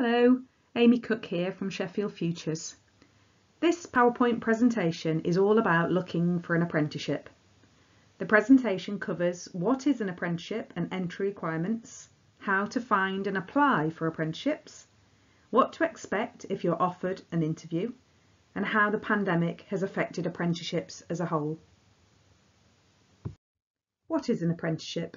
Hello, Amy Cook here from Sheffield Futures. This PowerPoint presentation is all about looking for an apprenticeship. The presentation covers what is an apprenticeship and entry requirements, how to find and apply for apprenticeships, what to expect if you're offered an interview, and how the pandemic has affected apprenticeships as a whole. What is an apprenticeship?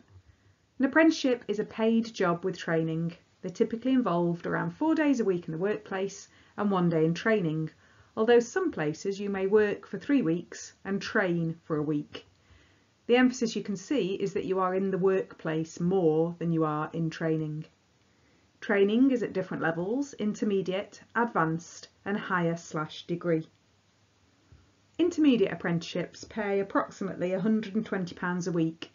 An apprenticeship is a paid job with training. They're typically involved around 4 days a week in the workplace and 1 day in training, although some places you may work for 3 weeks and train for a week. The emphasis you can see is that you are in the workplace more than you are in training. Training is at different levels: intermediate, advanced and higher/degree. Intermediate apprenticeships pay approximately £120 a week.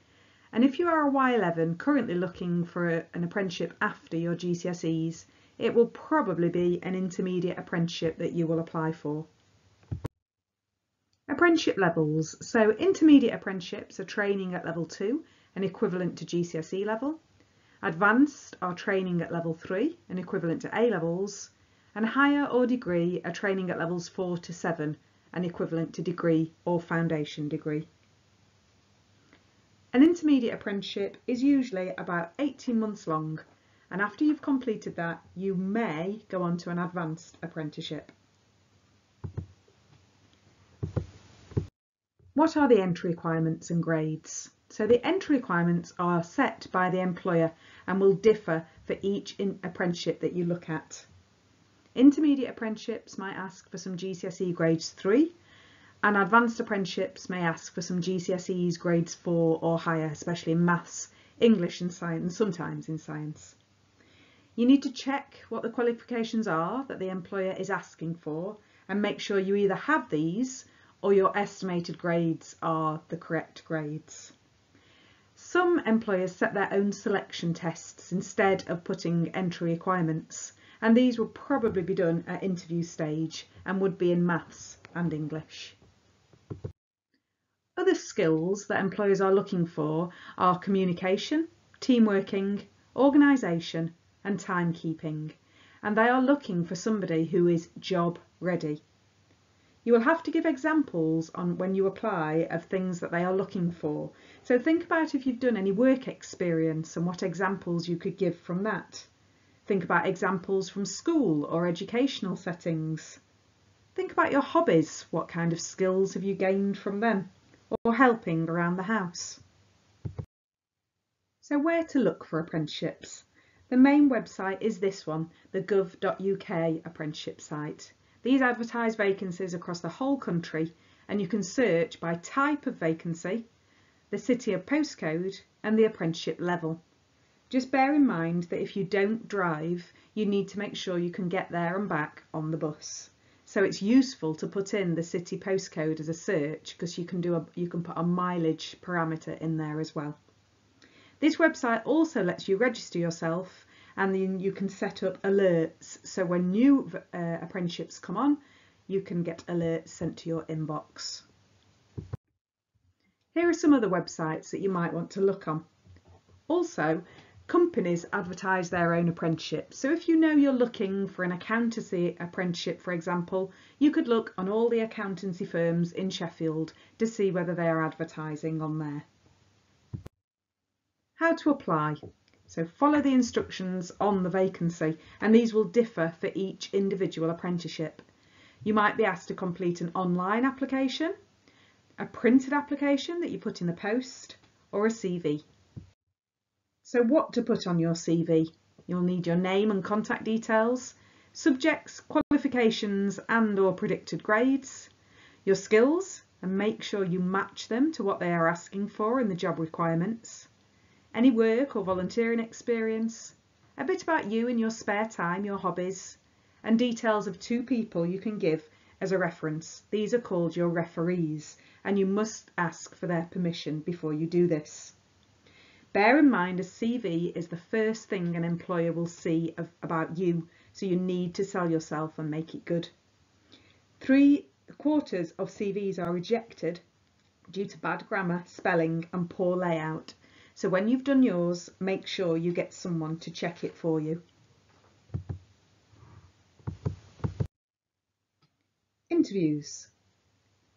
And if you are a Y11 currently looking for an apprenticeship after your GCSEs, it will probably be an intermediate apprenticeship that you will apply for. Apprenticeship levels. So intermediate apprenticeships are training at level 2 and equivalent to GCSE level. Advanced are training at level 3 and equivalent to A levels. And higher or degree are training at levels 4 to 7 and equivalent to degree or foundation degree. An intermediate apprenticeship is usually about 18 months long, and after you've completed that, you may go on to an advanced apprenticeship. What are the entry requirements and grades? So the entry requirements are set by the employer and will differ for each apprenticeship that you look at. Intermediate apprenticeships might ask for some GCSE grades 3, and advanced apprenticeships may ask for some GCSEs grades 4 or higher, especially in maths, English and science, and sometimes in science. You need to check what the qualifications are that the employer is asking for and make sure you either have these or your estimated grades are the correct grades. Some employers set their own selection tests instead of putting entry requirements, and these will probably be done at interview stage and would be in maths and English. Other skills that employers are looking for are communication, team working, organisation and timekeeping, and they are looking for somebody who is job ready. You will have to give examples on when you apply of things that they are looking for. So think about if you've done any work experience and what examples you could give from that. Think about examples from school or educational settings. Think about your hobbies. What kind of skills have you gained from them? Or helping around the house. So where to look for apprenticeships? The main website is this one, the gov.uk apprenticeship site. These advertise vacancies across the whole country, and you can search by type of vacancy, the city of postcode and the apprenticeship level. Just bear in mind that if you don't drive, you need to make sure you can get there and back on the bus. So it's useful to put in the city postcode as a search because you can put a mileage parameter in there as well. This website also lets you register yourself, and then you can set up alerts. So when new apprenticeships come on, you can get alerts sent to your inbox. Here are some other websites that you might want to look on. Also, companies advertise their own apprenticeships. So if you know you're looking for an accountancy apprenticeship, for example, you could look on all the accountancy firms in Sheffield to see whether they are advertising on there. How to apply? So follow the instructions on the vacancy, and these will differ for each individual apprenticeship. You might be asked to complete an online application, a printed application that you put in the post, or a CV. So what to put on your CV? You'll need your name and contact details, subjects, qualifications and or predicted grades, your skills, and make sure you match them to what they are asking for in the job requirements, any work or volunteering experience, a bit about you in your spare time, your hobbies, and details of 2 people you can give as a reference. These are called your referees, and you must ask for their permission before you do this. Bear in mind a CV is the first thing an employer will see about you, so you need to sell yourself and make it good. 3/4 of CVs are rejected due to bad grammar, spelling and poor layout. So when you've done yours, make sure you get someone to check it for you. Interviews.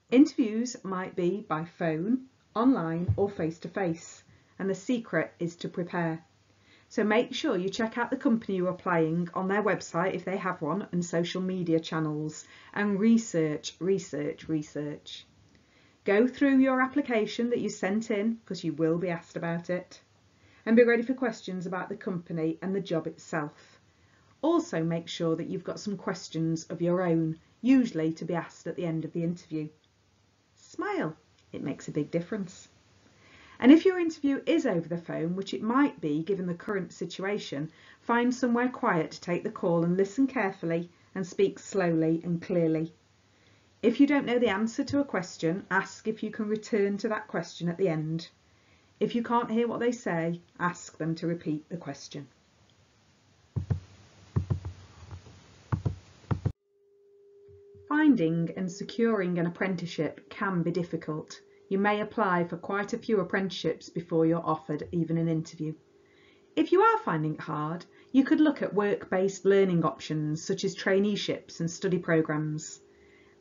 Interviews might be by phone, online or face-to-face, and the secret is to prepare. So make sure you check out the company you're applying on their website if they have one, and social media channels, and research. Go through your application that you sent in, because you will be asked about it, and be ready for questions about the company and the job itself. Also make sure that you've got some questions of your own, usually to be asked at the end of the interview. Smile, it makes a big difference. And if your interview is over the phone, which it might be given the current situation, find somewhere quiet to take the call and listen carefully and speak slowly and clearly. If you don't know the answer to a question, ask if you can return to that question at the end. If you can't hear what they say, ask them to repeat the question. Finding and securing an apprenticeship can be difficult. You may apply for quite a few apprenticeships before you're offered even an interview. If you are finding it hard, you could look at work-based learning options such as traineeships and study programmes.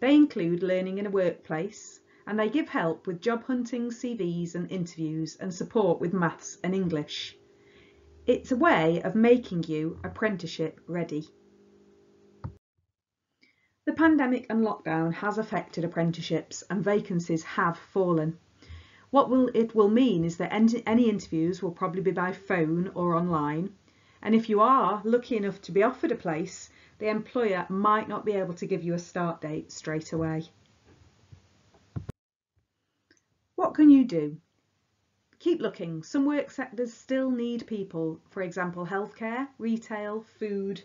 They include learning in a workplace, and they give help with job hunting, CVs and interviews, and support with maths and English. It's a way of making you apprenticeship ready. The pandemic and lockdown has affected apprenticeships and vacancies have fallen. What it will mean is that any interviews will probably be by phone or online, and if you are lucky enough to be offered a place, the employer might not be able to give you a start date straight away. What can you do? Keep looking. Some work sectors still need people. For example, healthcare, retail, food,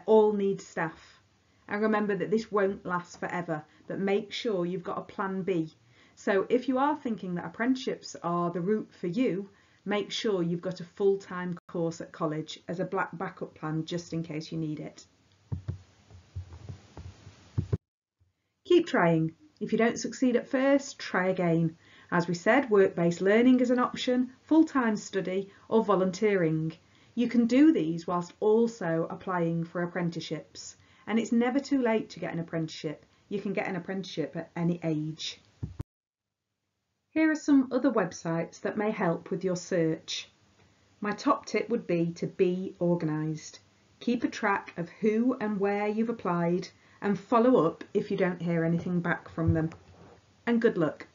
all need staff. And remember that this won't last forever, but make sure you've got a plan B. So if you are thinking that apprenticeships are the route for you, make sure you've got a full-time course at college as a backup plan just in case you need it. Keep trying. If you don't succeed at first, try again. As we said, work-based learning is an option, full-time study or volunteering. You can do these whilst also applying for apprenticeships. And it's never too late to get an apprenticeship. You can get an apprenticeship at any age. Here are some other websites that may help with your search. My top tip would be to be organised. Keep a track of who and where you've applied and follow up if you don't hear anything back from them. And good luck.